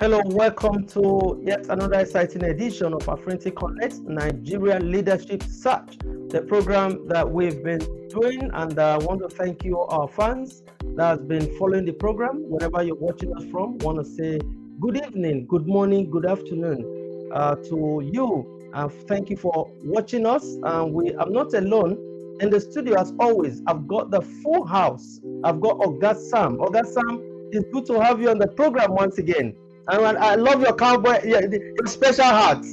Hello, welcome to yet another exciting edition of Afrinity Connect Nigeria Leadership Search, the program that we've been doing, and I want to thank you, our fans, that has been following the program. Wherever you're watching us from, want to say good evening, good morning, good afternoon to you. Thank you for watching us. I'm not alone in the studio as always. I've got the full house. I've got August Sam. August Sam, it's good to have you on the program once again. And I love your cowboy, your special hat.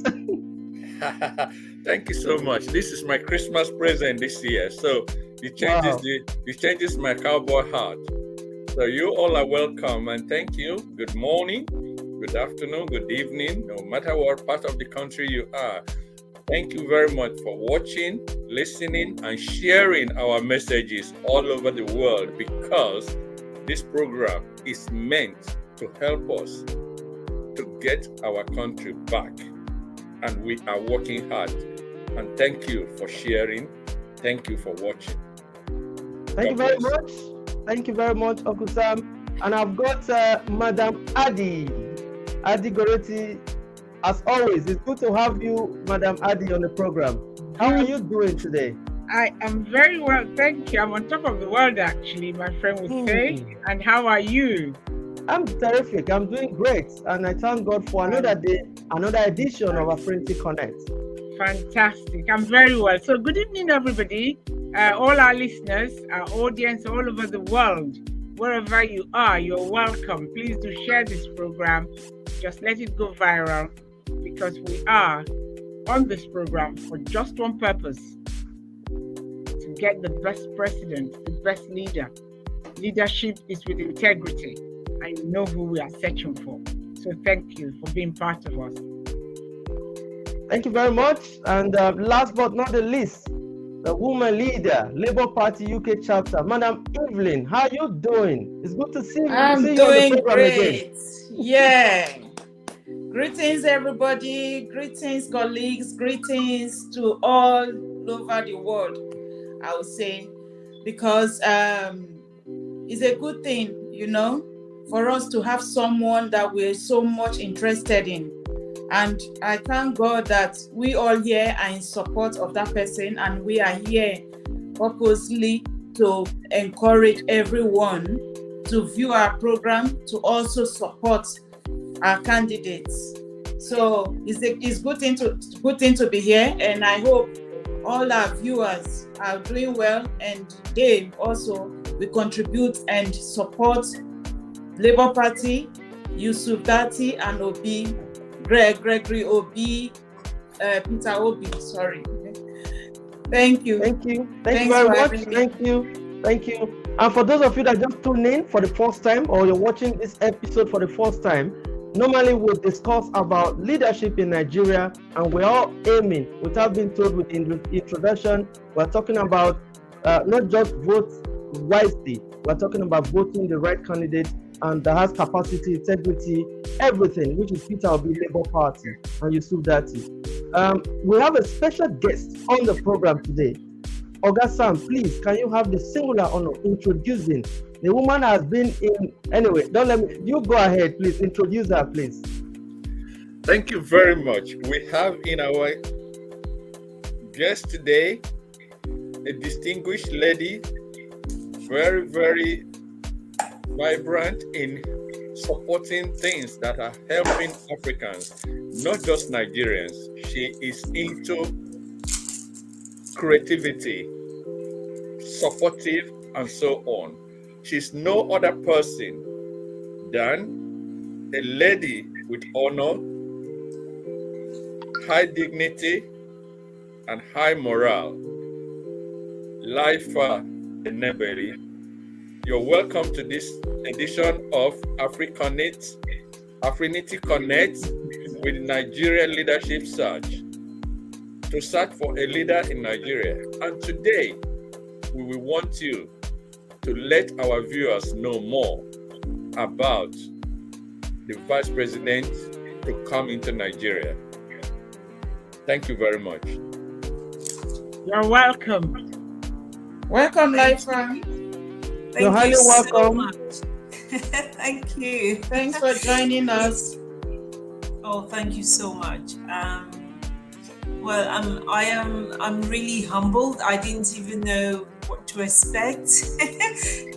Thank you so much. This is my Christmas present this year. So it changes my cowboy hat. So you all are welcome and thank you. Good morning, good afternoon, good evening, no matter what part of the country you are. Thank you very much for watching, listening, and sharing our messages all over the world, because this program is meant to help us to get our country back, and we are working hard. And thank you for sharing. Thank you for watching. Thank you very much. Thank you very much, Uncle Sam. And I've got Madam Adi Goreti. As always, it's good to have you, Madam Adi, on the program. How are you doing today? I am very well, thank you. I'm on top of the world, actually, my friend would say. And how are you? I'm terrific. I'm doing great. And I thank God for another day, another edition of Afrinity Connect. Fantastic. I'm very well. So good evening, everybody. All our listeners, our audience all over the world, wherever you are, you're welcome. Please do share this program. Just let it go viral, because we are on this program for just one purpose: to get the best president, the best leader. Leadership is with integrity. I know who we are searching for. So thank you for being part of us. Thank you very much. And last but not the least, the woman leader, Labour Party UK chapter, Madam Evelyn. How are you doing? It's good to see you. I'm doing great. Yeah. Greetings, everybody. Greetings, colleagues. Greetings to all over the world, I would say, because it's a good thing, for us to have someone that we're so much interested in. And I thank God that we all here are in support of that person, and we are here purposely to encourage everyone to view our program, to also support our candidates. So it's a good thing to be here, and I hope all our viewers are doing well, and they also will contribute and support Labour Party, Yusuf Dati, and Obi, Gregory Obi, Peter Obi, sorry. Thank you. Thank you very much. Thank you. And for those of you that just tuned in for the first time, or you're watching this episode for the first time, normally we'll discuss about leadership in Nigeria, and we're all aiming, without being told with introduction, we're talking about not just vote wisely, we're talking about voting the right candidate and that has capacity, integrity, everything, which is Peter Obi, Labour Party, and Yusuf Dati. We have a special guest on the program today. August Sam, please, can you have the singular honor introducing the woman has been in? Anyway, don't let me. You go ahead, please. Introduce her, please. Thank you very much. We have in our guest today a distinguished lady, very, very vibrant in supporting things that are helping Africans, not just Nigerians. She is into creativity, supportive, and so on. She's no other person than a lady with honor, high dignity, and high morale. Lifa Enebeli. You're welcome to this edition of Afrinity Connect with Nigeria Leadership Search, to search for a leader in Nigeria. And today, we will want you to let our viewers know more about the Vice President to come into Nigeria. Thank you very much. You're welcome. Welcome, Lifa. You're highly welcome. Thank you. Thanks for joining us. Oh, thank you so much. Well, I'm really humbled. I didn't even know what to expect.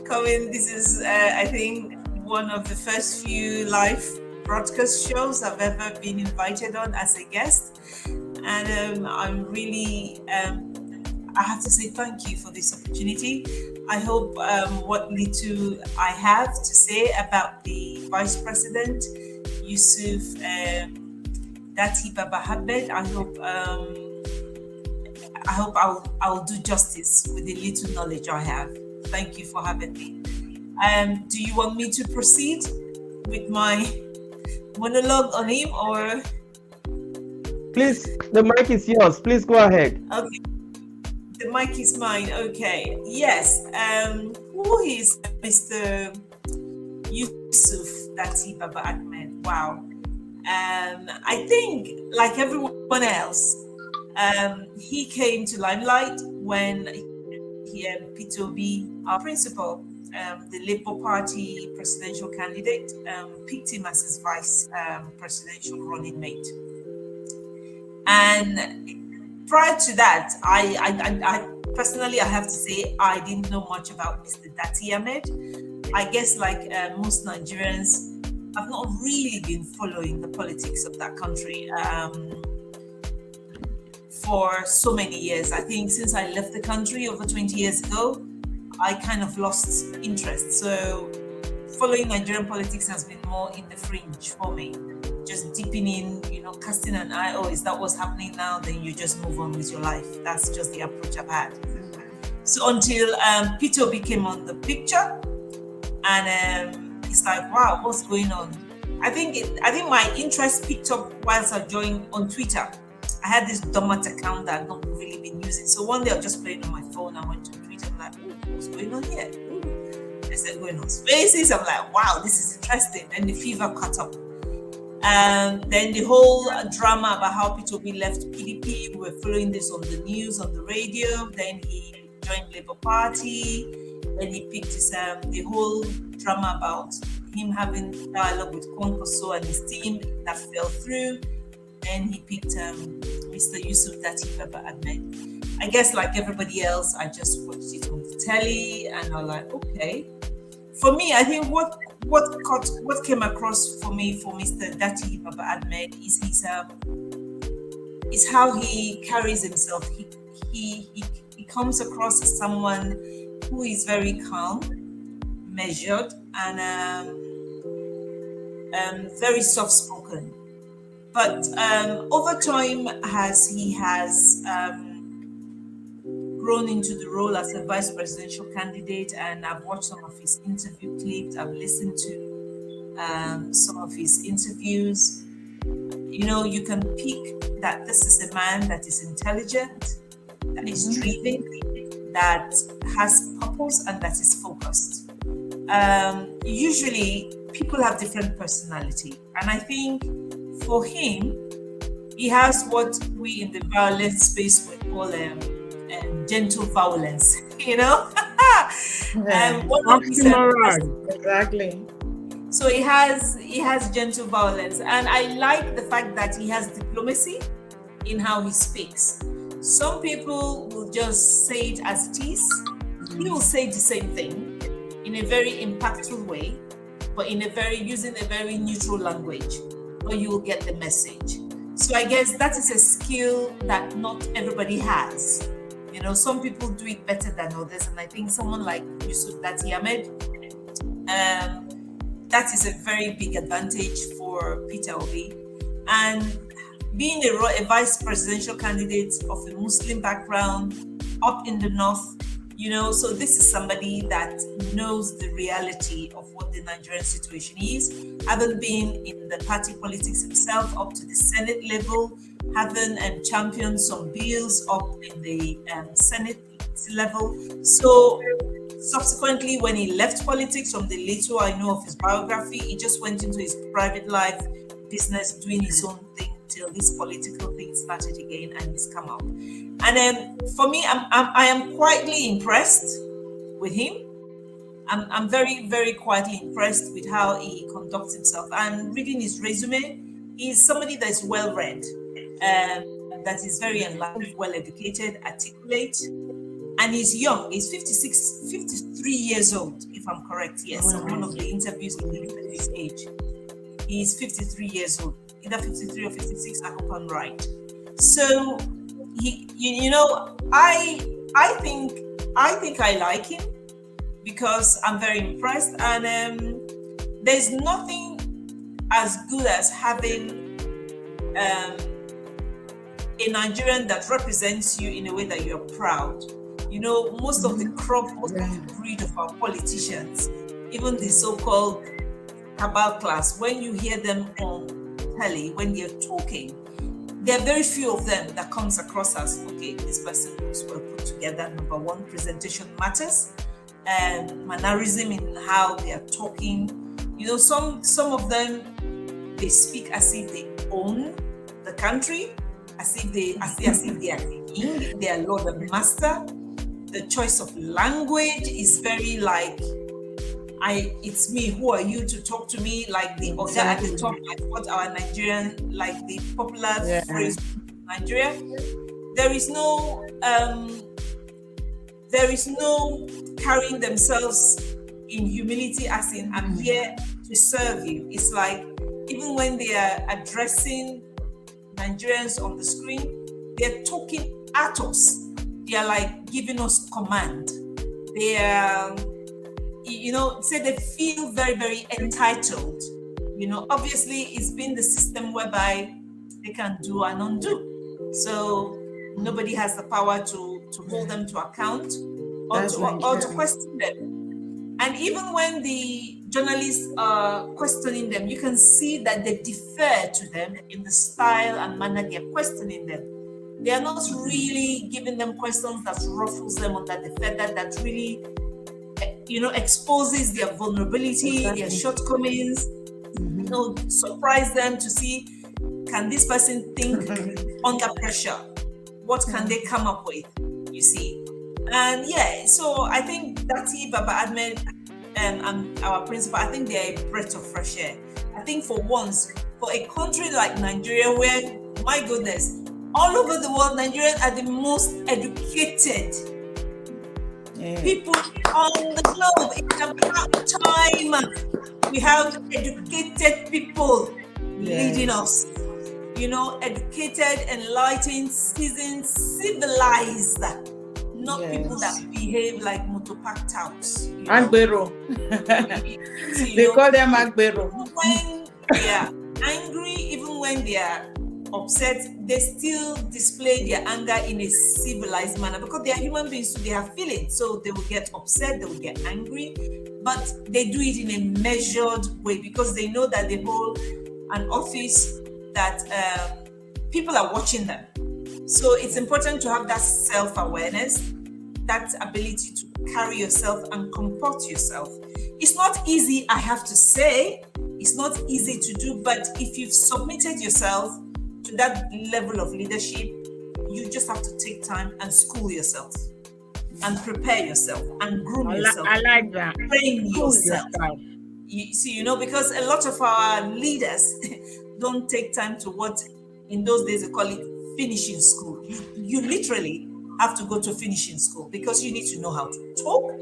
Coming, this is I think one of the first few live broadcast shows I've ever been invited on as a guest, and I'm really I have to say thank you for this opportunity. I hope what little I have to say about the Vice President, Yusuf Dati Baba Ahmed, I hope I'll do justice with the little knowledge I have. Thank you for having me. Do you want me to proceed with my monologue on him, or? Please, the mic is yours. Please go ahead. Okay. The mic is mine. Okay. Yes. Who is Mr. Yusuf Dati Baba Ahmed? Wow. I think, like everyone else, he came to limelight when he and Peter Obi, our principal, the Labour Party presidential candidate, picked him as his vice presidential running mate. And prior to that, I personally, I have to say, I didn't know much about Mr. Dati Ahmed. I guess, like most Nigerians, I've not really been following the politics of that country for so many years. I think since I left the country over 20 years ago, I kind of lost interest. So following Nigerian politics has been more in the fringe for me. Just dipping in, casting an eye, oh, is that what's happening now? Then you just move on with your life. That's just the approach I've had. So until Peter became on the picture, and it's like, wow, what's going on? I think my interest picked up whilst I joined on Twitter. I had this dormant account that I've not really been using. So one day I was just playing on my phone. I went to Twitter. I'm like, oh, what's going on here? I started going on Spaces. I'm like, wow, this is interesting. And the fever caught up. And then the whole drama about how Peter Obi left PDP. We were following this on the news, on the radio. Then he joined Labour Party. Then he picked his, the whole drama about him having dialogue with Kwankwaso and his team that fell through. Then he picked Mr. Yusuf Dati Baba Ahmed. I guess, like everybody else, I just watched it on the telly, and I'm like, okay. For me, I think what came across for me for Mr. Dati Baba Ahmed is his is how he carries himself. He comes across as someone who is very calm, measured, and very soft-spoken. But over time, as he has grown into the role as a vice presidential candidate, and I've watched some of his interview clips, I've listened to some of his interviews, you can pick that this is a man that is intelligent, that is driven, that has purpose, and that is focused. Usually, people have different personality, and I think for him, he has what we in the violence space would call gentle violence, Exactly. So he has gentle violence, and I like the fact that he has diplomacy in how he speaks. Some people will just say it as it is. He will say the same thing in a very impactful way, but using a very neutral language, but you will get the message. So I guess that is a skill that not everybody has. Some people do it better than others, and I think someone like Yusuf Dati Ahmed, that is a very big advantage for Peter Obi. And being a vice presidential candidate of a Muslim background up in the north, so this is somebody that knows the reality of what the Nigerian situation is, having been in the party politics himself up to the Senate level, having championed some bills up in the Senate level. So subsequently, when he left politics, from the little I know of his biography, he just went into his private life, business, doing his own thing till this political thing started again, and he's come out. And then for me, I am quietly impressed with him. I'm very, very quietly impressed with how he conducts himself. And reading his resume, He's somebody that is well read, that is very enlightened, well educated, articulate, and he's young. He's 53 years old, if I'm correct. Yes, on one of the interviews he did at his age. He's 53 years old, either 53 or 56. I hope I'm right. So I think I like him because I'm very impressed, and there's nothing as good as having a Nigerian that represents you in a way that you're proud. Most of the crop, most of the breed of our politicians, even the so-called cabal class, when you hear them on telly, when they're talking, there are very few of them that comes across as, okay, this person was well put together. Number one, presentation matters, and mannerism in how they are talking. Some of them, they speak as if they own the country, as if they are king, they are lord and master. The choice of language is very like, it's me, who are you to talk to me, like the other at the top, like what our Nigerian, like the popular phrase in Nigeria. There is no carrying themselves in humility, as in, I'm here to serve you. It's like, even when they are addressing Nigerians on the screen, they're talking at us. They are like giving us command. They are, say they feel very, very entitled. Obviously it's been the system whereby they can do and undo. So nobody has the power to hold them to account or to question them. And even when the journalists are questioning them, you can see that they defer to them in the style and manner they're questioning them. They are not really giving them questions that ruffles them under the feather, that really, exposes their vulnerability, their shortcomings, surprise them to see, can this person think under pressure? What can they come up with, you see? And so I think Dati, Baba Ahmed, and our principal, I think they're a breath of fresh air. I think for once, for a country like Nigeria, where, my goodness, all over the world, Nigerians are the most educated people on the globe. It's about time we have educated people leading us. Educated, enlightened, seasoned, civilized. Not people that behave like motopack touts. Agbero. They call them Agbero. When they are angry, even when they are upset, they still display their anger in a civilized manner, because they are human beings, so they have feelings. So they will get upset, they will get angry, but they do it in a measured way, because they know that they hold an office that people are watching them. So it's important to have that self-awareness, that ability to carry yourself and comport yourself. It's not easy, I have to say. It's not easy to do, but if you've submitted yourself to that level of leadership, you just have to take time and school yourself and prepare yourself and groom yourself. I like that. Train yourself. You see, because a lot of our leaders don't take time to what in those days they call it finishing school. You literally have to go to finishing school, because you need to know how to talk.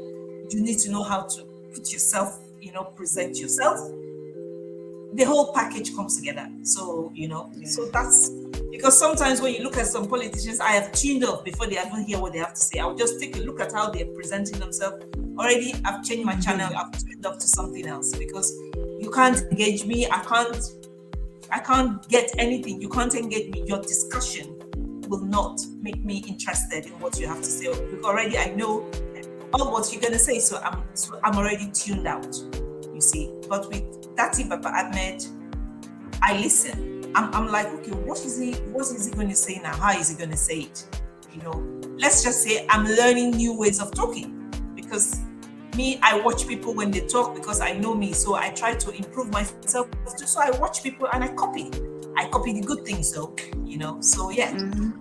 You need to know how to put yourself, present yourself. The whole package comes together. So, so that's because sometimes when you look at some politicians, I have tuned off before they even hear what they have to say. I'll just take a look at how they're presenting themselves. Already, I've changed my channel. I've tuned off to something else, because you can't engage me. I can't get anything. You can't engage me. Your discussion will not make me interested in what you have to say. Because already I know all what you're going to say. So I'm already tuned out, you see. But with Dati Baba Ahmed, I listen. I'm like, okay, what is he going to say now? How is he going to say it? Let's just say I'm learning new ways of talking, because me, I watch people when they talk, because I know me, so I try to improve myself. So I watch people and I copy the good things, though, So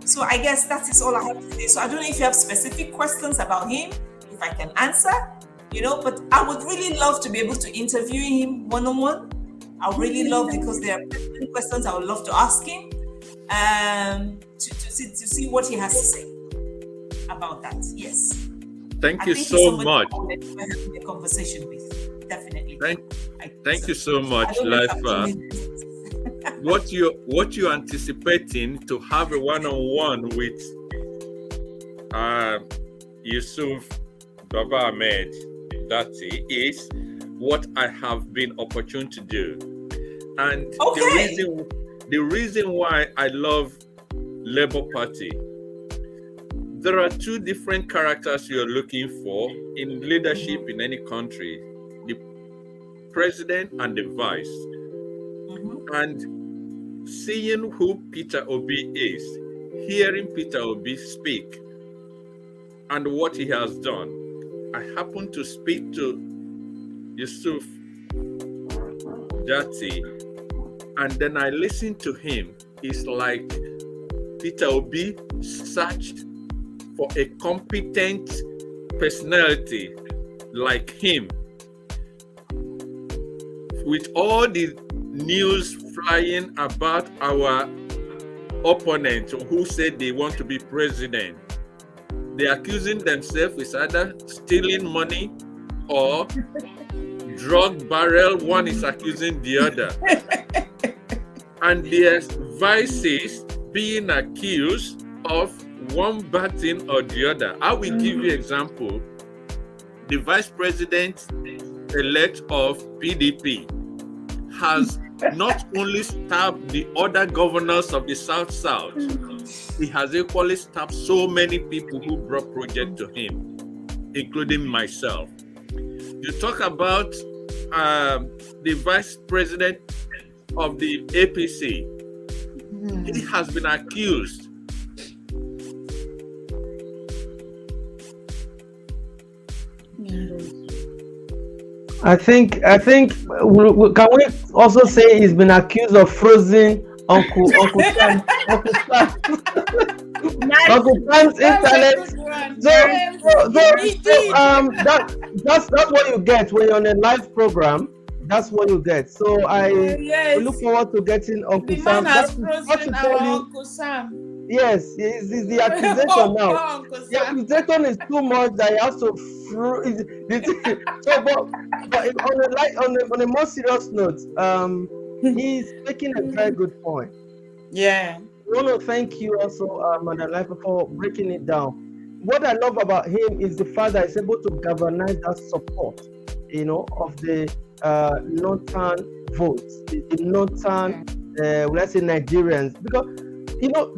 So I guess that is all I have to say. So I don't know if you have specific questions about him, if I can answer. But I would really love to be able to interview him one-on-one. I really love, because there are any questions, I would love to ask him to see what he has to say about that. Yes. Thank you so much. Having a conversation with, definitely. Thank you so much, Laifa. What you're anticipating to have a one-on-one with Yusuf Baba Ahmed Dati is what I have been opportune to do, and the reason why I love Labour Party. There are two different characters you're looking for in leadership in any country: the president and the vice. And seeing who Peter Obi is, hearing Peter Obi speak, and what he has done, I happened to speak to Yusuf Dati, and then I listened to him. It's like Peter Obi searched for a competent personality like him. With all the news flying about our opponents who said they want to be president, they're accusing themselves with either stealing money or drug barrel. One is accusing the other. And there's vices being accused of one bad thing or the other. I will give you example. The vice president elect of PDP has not only stabbed the other governors of the South, he has equally stabbed so many people who brought project to him, including myself. You talk about the vice president of the APC. He has been accused I think can we also say he's been accused of frozen Uncle Sam's internet. That's what you get when you're on a live program. That's what you get. So we look forward to getting Uncle Sam. Has frozen our Uncle Sam. Yes, it's the accusation now. The accusation is too much that he has to. On a more serious note, he's making a very good point. Yeah. I want to thank you also, Madam Laifa, for breaking it down. What I love about him is the fact that he's able to galvanize that support, of the northern votes, the northern, let's say Nigerians, because.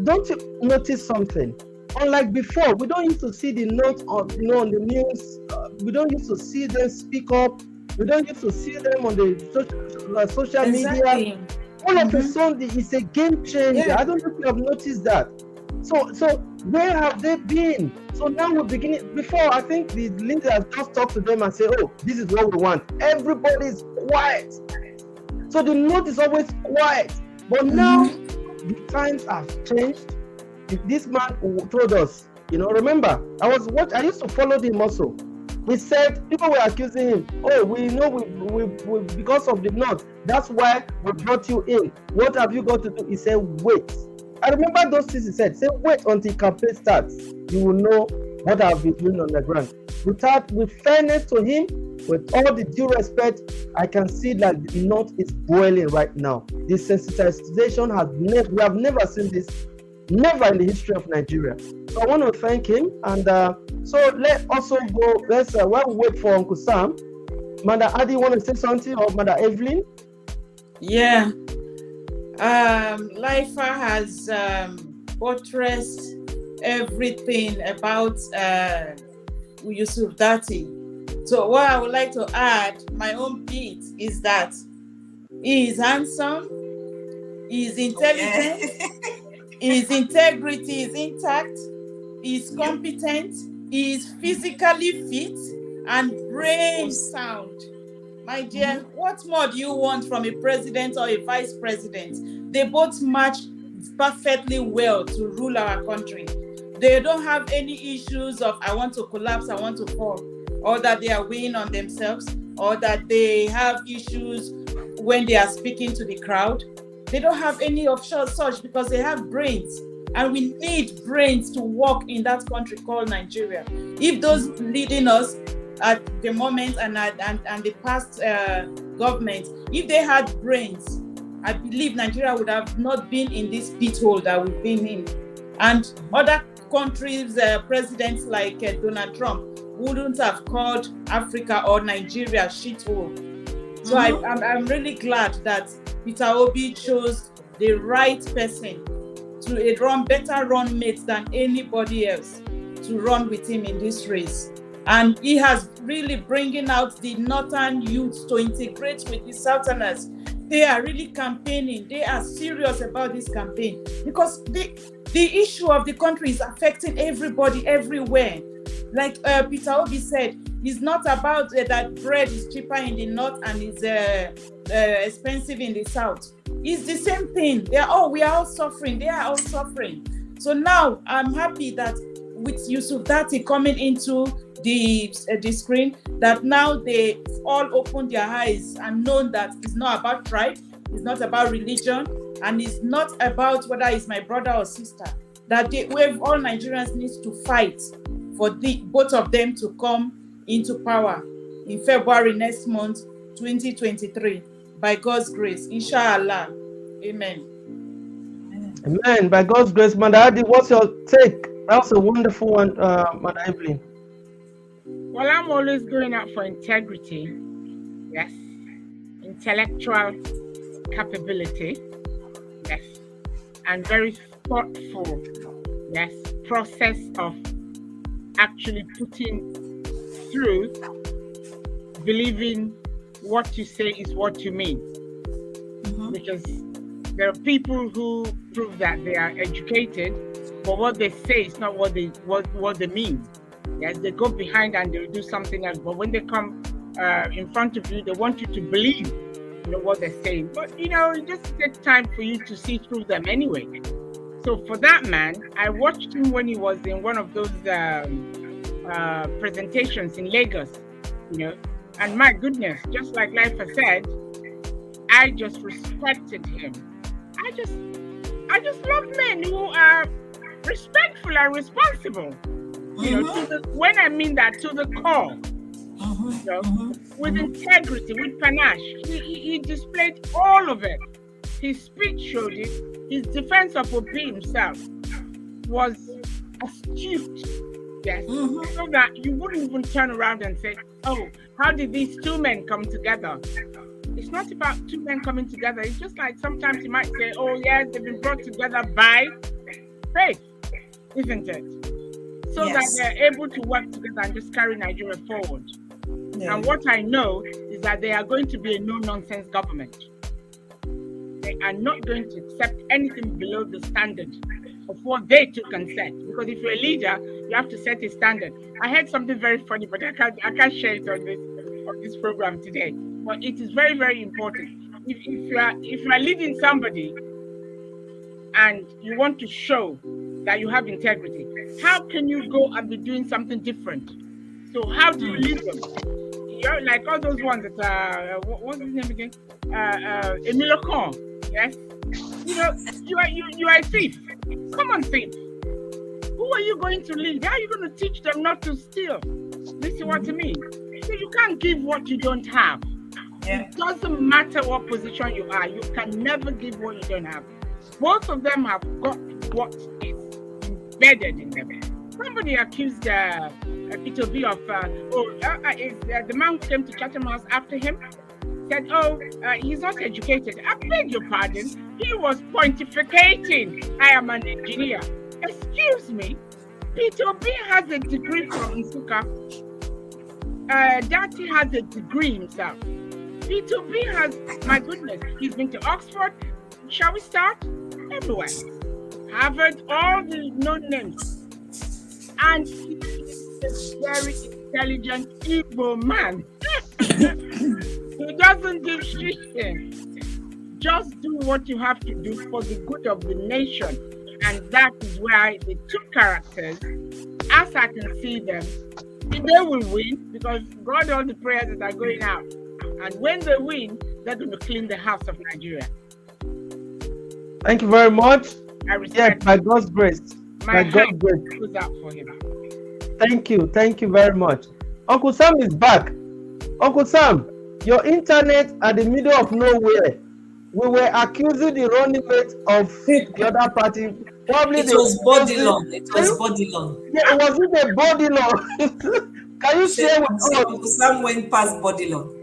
Don't you notice something? Unlike before, we don't used to see the North on the news. We don't used to see them speak up. We don't used to see them on the social media. All of a sudden, it's a game changer. Yeah. I don't know if you have noticed that. So where have they been? So now we're beginning. Before, I think the leaders just talk to them and say, "Oh, this is what we want." Everybody's quiet. So the North is always quiet. But now. The times have changed. This man told us, remember, I used to follow him also. He said, people were accusing him, oh, we know we because of the North, that's why we brought you in. What have you got to do? He said, wait. I remember those things he said. Say, wait until campaign starts. You will know what I've been doing on the ground. With fairness to him, with all the due respect, I can see that the North is boiling right now. This sensitization we have never seen this, never in the history of Nigeria. So I want to thank him. And so let's also go, while we wait for Uncle Sam, Mother Adi, want to say something, or Mother Evelyn? Yeah. Laifa has buttressed everything about Yusuf Dati. So what I would like to add, my own bit, is that he is handsome, he is intelligent, his integrity is intact, he is competent, he is physically fit, and brain sound. My dear, what more do you want from a president or a vice president? They both match perfectly well to rule our country. They don't have any issues of I want to collapse, I want to fall, or that they are weighing on themselves, or that they have issues when they are speaking to the crowd. They don't have any of such because they have brains. And we need brains to work in that country called Nigeria. If those leading us at the moment and the past government, if they had brains, I believe Nigeria would have not been in this pithole that we've been in. And other countries, presidents like Donald Trump wouldn't have called Africa or Nigeria shithole. So I'm really glad that Peter Obi chose the right person to run better run mates than anybody else to run with him in this race. And he has really bringing out the northern youth to integrate with the southerners. They are really campaigning. They are serious about this campaign because the issue of the country is affecting everybody everywhere. Like Peter Obi said, it's not about that bread is cheaper in the north and is expensive in the south. It's the same thing. We are all suffering. They are all suffering. So now I'm happy that with Yusuf Dati coming into the screen, that now they all opened their eyes and known that it's not about tribe, it's not about religion, and it's not about whether it's my brother or sister. That all Nigerians need to fight for both of them to come into power in February next month, 2023, by God's grace, inshallah. Amen. Amen. By God's grace, Mother Adi, what's your take? That was a wonderful one, Mother Evelyn. Well, I'm always going out for integrity, yes, intellectual capability, yes, and very thoughtful, yes, process of actually putting through, believing what you say is what you mean. Because there are people who prove that they are educated, but what they say is not what they mean. Yes, they go behind and they'll do something else. But when they come in front of you, they want you to believe, what they're saying. But it just takes time for you to see through them anyway. So for that man, I watched him when he was in one of those presentations in Lagos, and my goodness, just like Life has said, I just respected him. I just love men who are respectful and responsible. When I mean that, to the core, with integrity, with panache. He displayed all of it. His speech showed it. His defense of Obi himself was astute. Yes, so that you wouldn't even turn around and say, "Oh, how did these two men come together?" It's not about two men coming together. It's just like sometimes you might say, "Oh, yes, they've been brought together by faith," isn't it? So that they're able to work together and just carry Nigeria forward. Yeah. And what I know is that they are going to be a no-nonsense government. They are not going to accept anything below the standard of what they took and set. Because if you're a leader, you have to set a standard. I heard something very funny, but I can't share it on this program today. But it is very, very important. If you are leading somebody and you want to show that you have integrity, how can you go and be doing something different? So how do you lead them? You're like all those ones that what's his name again? Emilio Con. Yes. You are a thief. Come on, thief. Who are you going to lead? How are you going to teach them not to steal? You see what I mean? So you can't give what you don't have. Yeah. It doesn't matter what position you are. You can never give what you don't have. Both of them have got what is embedded in them. Somebody accused Peter Obi of, the man who came to Chatham House after him said, he's not educated. I beg your pardon. He was pontificating. I am an engineer. Excuse me. Peter Obi has a degree from Nsukka. Dati has a degree himself. Peter Obi has, my goodness, he's been to Oxford. Shall we start? Everywhere. Harvard, all the known names. And he is a very intelligent, evil man. He doesn't give shit. Just do what you have to do for the good of the nation. And that is why the two characters, as I can see them, they will win because God, all the prayers that are going out. And when they win, they're going to clean the house of Nigeria. Thank you very much. I respect. Yes, by God's grace. My By God's grace. goes out for him. Thank you very much. Uncle Sam is back. Uncle Sam, your internet at the middle of nowhere. We were accusing the running mate of the other party. Probably it was Bodilon. It was Bodilon. Yeah, was it a Bodilon? Can you share with us? Uncle Sam went past Bodilon.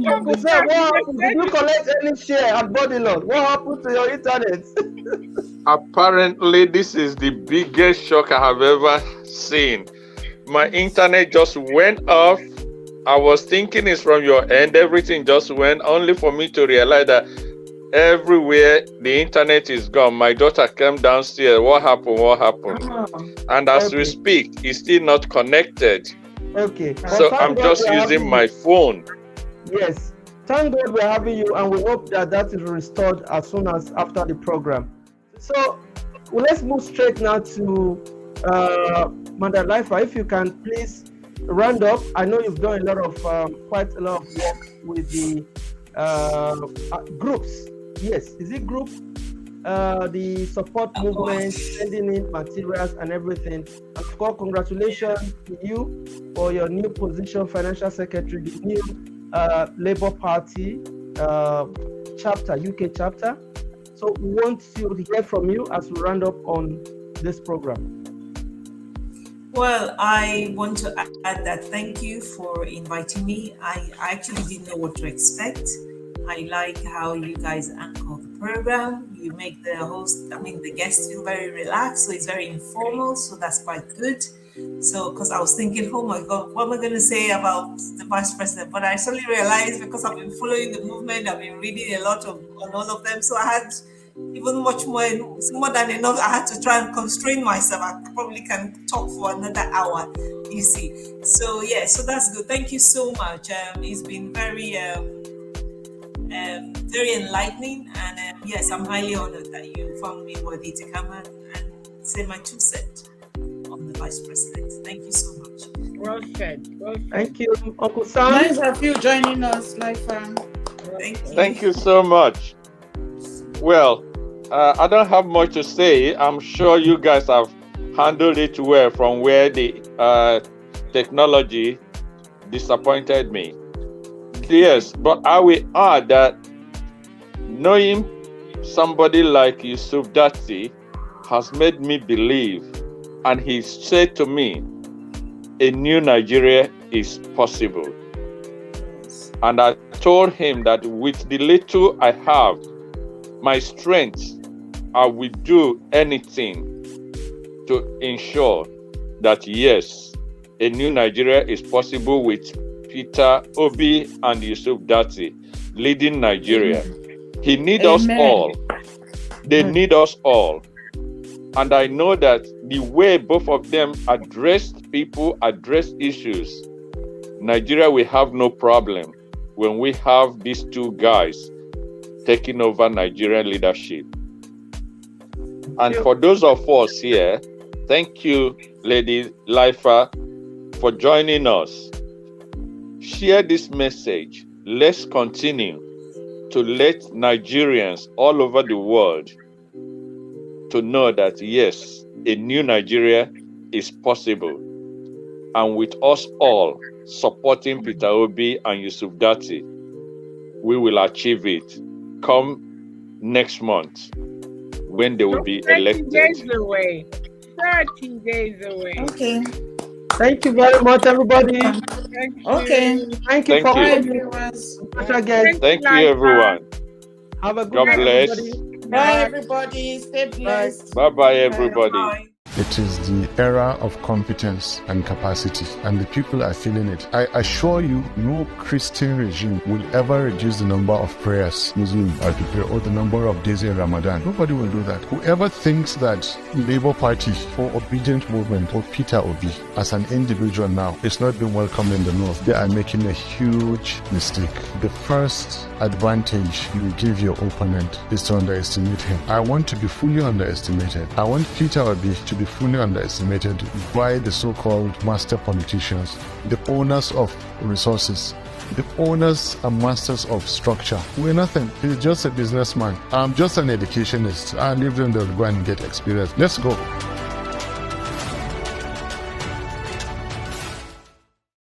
Uncle Sam, what happened? Did you collect any share at Bodilon? What happened to your internet? Apparently, this is the biggest shock I have ever seen. My internet just went off. I was thinking it's from your end. Everything just went, only for me to realize that everywhere the internet is gone. My daughter came downstairs. What happened? What happened? And as we speak, it's still not connected. Okay. So I'm just using my phone. Yes. Thank God we're having you, and we hope that that is restored as soon as after the program. So let's move straight now to Madam Lifa. If you can please round up. I know you've done a lot of quite a lot of work with the groups. Yes, is it group? The support movement, sending in materials and everything. And of course, congratulations to you for your new position, Financial Secretary, the new Labour Party chapter, UK chapter. So we want to hear from you as we round up on this program. Well, I want to add that thank you for inviting me. I actually didn't know what to expect. I like how you guys anchor the program. You make the guests feel very relaxed, so it's very informal, so that's quite good. So, because I was thinking, oh my God, what am I going to say about the vice president? But I suddenly realized, because I've been following the movement, I've been reading a lot on all of them, so I had even much more than enough. I had to try and constrain myself. I probably can talk for another hour, you see. So yeah, so that's good. Thank you so much. It's been very enlightening, and yes, I'm highly honored that you found me worthy to come and say my 2 cents on the vice president. Thank you so much. Well said. Well said. Thank you, Uncle Sam. Nice of you joining us, Lifa. Thank you so much. Well, I don't have much to say. I'm sure you guys have handled it well from where the technology disappointed me. Yes, but I will add that knowing somebody like Yusuf Dati has made me believe, and he said to me, a new Nigeria is possible. And I told him that with the little I have, my strength, I will do anything to ensure that yes, a new Nigeria is possible with Peter Obi and Yusuf Dati leading Nigeria. He needs us all. They need us all. And I know that the way both of them address issues, Nigeria will have no problem when we have these two guys taking over Nigerian leadership. And for those of us here, thank you, Lady Lifa, for joining us. Share this message. Let's continue to let Nigerians all over the world to know that yes, a new Nigeria is possible. And with us all supporting Peter Obi and Yusuf Dati, we will achieve it come next month when they will be elected. 30 days away. 30 days away. Okay. Thank you very much, everybody. Thank you. Okay. Thank you for everyone. Thank you, everyone. Have a good God night, bless. everybody. Bye, everybody. Stay blessed. Bye-bye, everybody. Bye. It is the era of competence and capacity, and the people are feeling it. I assure you, no Christian regime will ever reduce the number of prayers Muslims are to pray or the number of days in Ramadan. Nobody will do that. Whoever thinks that Labour Party or Obedient Movement or Peter Obi as an individual now is not being welcomed in the North, they are making a huge mistake. The first advantage you give your opponent is to underestimate him. I want to be fully underestimated. I want Peter Obi to be fully underestimated by the so-called master politicians, the owners of resources, the owners and masters of structure. We're nothing. He's just a businessman. I'm just an educationist. I lived in the go and get experience. Let's go.